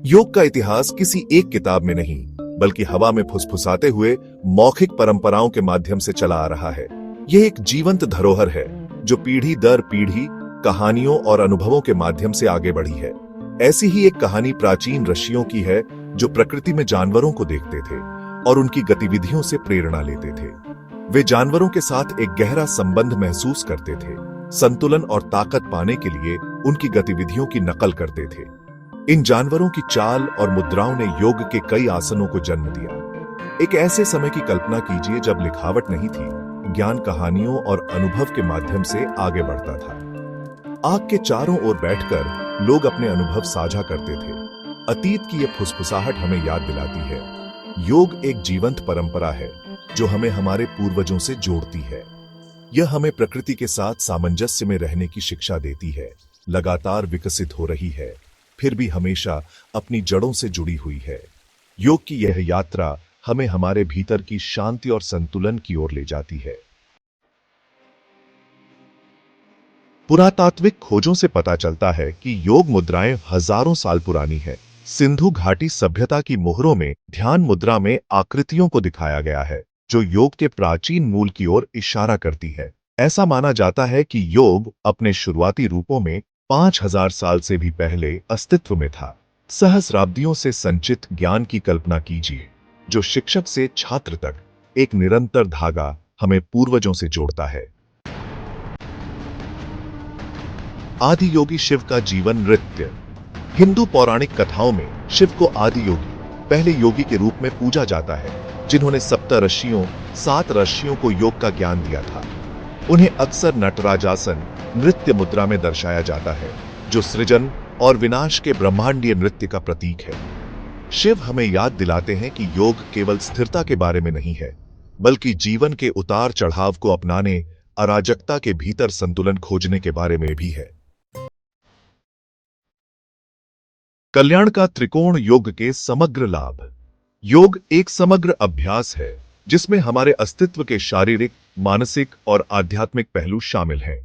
योग का इतिहास किसी एक किताब में नहीं, बल्कि हवा में फुसफुसाते हुए मौखिक परंपराओं के माध्यम से चला आ रहा है। यह एक जीवंत धरोहर है जो पीढ़ी दर पीढ़ी कहानियों और अनुभवों के माध्यम से आगे बढ़ी है। ऐसी ही एक कहानी प्राचीन ऋषियों की है, जो प्रकृति में जानवरों को देखते थे और उनकी गतिविधियों से प्रेरणा लेते थे। वे जानवरों के साथ एक गहरा संबंध महसूस करते थे, संतुलन और ताकत पाने के लिए उनकी गतिविधियों की नकल करते थे। इन जानवरों की चाल और मुद्राओं ने योग के कई आसनों को जन्म दिया। एक ऐसे समय की कल्पना कीजिए जब लिखावट नहीं थी, ज्ञान कहानियों और अनुभव के माध्यम से आगे बढ़ता था। आग के चारों ओर बैठकर लोग अपने अनुभव साझा करते थे। अतीत की यह फुसफुसाहट हमें याद दिलाती है, योग एक जीवंत परंपरा है जो हमें हमारे पूर्वजों से जोड़ती है। यह हमें प्रकृति के साथ सामंजस्य में रहने की शिक्षा देती है, लगातार विकसित हो रही है, फिर भी हमेशा अपनी जड़ों से जुड़ी हुई है। योग की यह यात्रा हमें हमारे भीतर की शांति और संतुलन की ओर ले जाती है। पुरातात्विक खोजों से पता चलता है कि योग मुद्राएं हजारों साल पुरानी है। सिंधु घाटी सभ्यता की मोहरों में ध्यान मुद्रा में आकृतियों को दिखाया गया है, जो योग के प्राचीन मूल की ओर इशारा करती है। ऐसा माना जाता है कि योग अपने शुरुआती रूपों में 5000 साल से भी पहले अस्तित्व में था। सहस्राब्दियों से संचित ज्ञान की कल्पना कीजिए, जो शिक्षक से छात्र तक एक निरंतर धागा हमें पूर्वजों से जोड़ता है। आदि योगी शिव का जीवन नृत्य। हिंदू पौराणिक कथाओं में शिव को आदि योगी, पहले योगी के रूप में पूजा जाता है, जिन्होंने सात ऋषियों को योग का ज्ञान दिया था। उन्हें अक्सर नटराजासन नृत्य मुद्रा में दर्शाया जाता है, जो सृजन और विनाश के ब्रह्मांडीय नृत्य का प्रतीक है। शिव हमें याद दिलाते हैं कि योग केवल स्थिरता के बारे में नहीं है, बल्कि जीवन के उतार चढ़ाव को अपनाने, अराजकता के भीतर संतुलन खोजने के बारे में भी है। कल्याण का त्रिकोण योग के समग्र लाभ। योग एक समग्र अभ्यास है जिसमें हमारे अस्तित्व के शारीरिक, मानसिक और आध्यात्मिक पहलू शामिल हैं।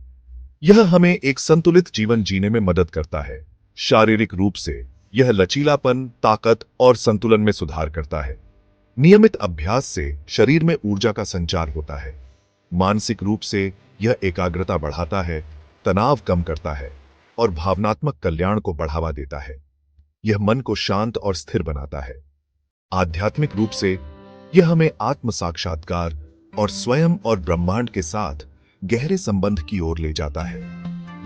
यह हमें एक संतुलित जीवन जीने में मदद करता है। शारीरिक रूप से यह लचीलापन, ताकत और संतुलन में सुधार करता है। नियमित अभ्यास से शरीर में ऊर्जा का संचार होता है। मानसिक रूप से यह एकाग्रता बढ़ाता है, तनाव कम करता है और भावनात्मक कल्याण को बढ़ावा देता है। यह मन को शांत और स्थिर बनाता है। आध्यात्मिक रूप से यह हमें आत्म साक्षात्कार और स्वयं और ब्रह्मांड के साथ गहरे संबंध की ओर ले जाता है।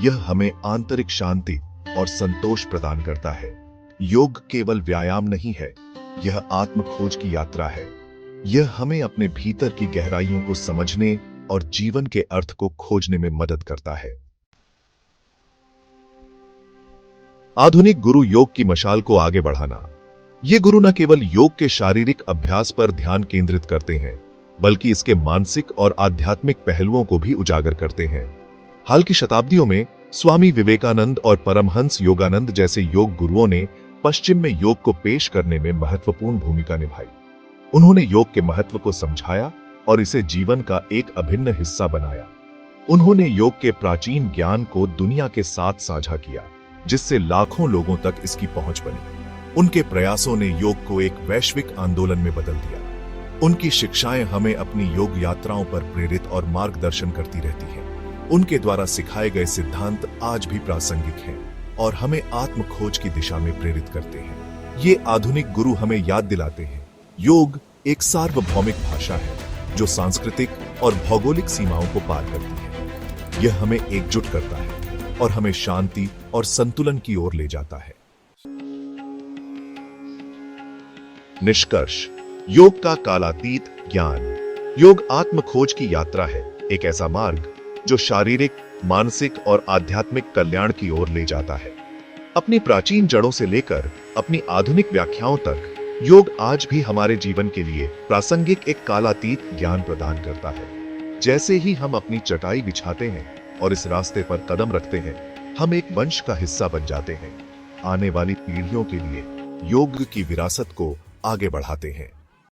यह हमें आंतरिक शांति और संतोष प्रदान करता है। योग केवल व्यायाम नहीं है, यह आत्म खोज की यात्रा है। यह हमें अपने भीतर की गहराइयों को समझने और जीवन के अर्थ को खोजने में मदद करता है। आधुनिक गुरु योग की मशाल को आगे बढ़ाना। ये गुरु न केवल योग के शारीरिक अभ्यास पर ध्यान केंद्रित करते हैं, बल्कि इसके मानसिक और आध्यात्मिक पहलुओं को भी उजागर करते हैं। हाल की शताब्दियों में स्वामी विवेकानंद और परमहंस योगानंद जैसे योग गुरुओं ने पश्चिम में योग को पेश करने में महत्वपूर्ण भूमिका निभाई। उन्होंने योग के महत्व को समझाया और इसे जीवन का एक अभिन्न हिस्सा बनाया। उन्होंने योग के प्राचीन ज्ञान को दुनिया के साथ साझा किया, जिससे लाखों लोगों तक इसकी पहुंच बनी। उनके प्रयासों ने योग को एक वैश्विक आंदोलन में बदल दिया। उनकी शिक्षाएं हमें अपनी योग यात्राओं पर प्रेरित और मार्गदर्शन करती रहती हैं। उनके द्वारा सिखाए गए सिद्धांत आज भी प्रासंगिक हैं और हमें आत्म खोज की दिशा में प्रेरित करते हैं। ये आधुनिक गुरु हमें याद दिलाते हैं, योग एक सार्वभौमिक भाषा है जो सांस्कृतिक और भौगोलिक सीमाओं को पार करती है। यह हमें एकजुट करता है और हमें शांति और संतुलन की ओर ले जाता है। निष्कर्ष, योग का कालातीत ज्ञान। योग आत्म खोज की यात्रा है, एक ऐसा मार्ग जो शारीरिक, मानसिक और आध्यात्मिक कल्याण की ओर ले जाता है। अपनी प्राचीन जड़ों से लेकर अपनी आधुनिक व्याख्याओं तक योग आज भी हमारे जीवन के लिए प्रासंगिक एक कालातीत ज्ञान प्रदान करता है। जैसे ही हम अपनी चटाई बिछाते हैं और इस रास्ते पर कदम रखते हैं, हम एक वंश का हिस्सा बन जाते हैं। आने वाली पीढ़ियों के लिए योग की विरासत को आगे बढ़ाते हैं।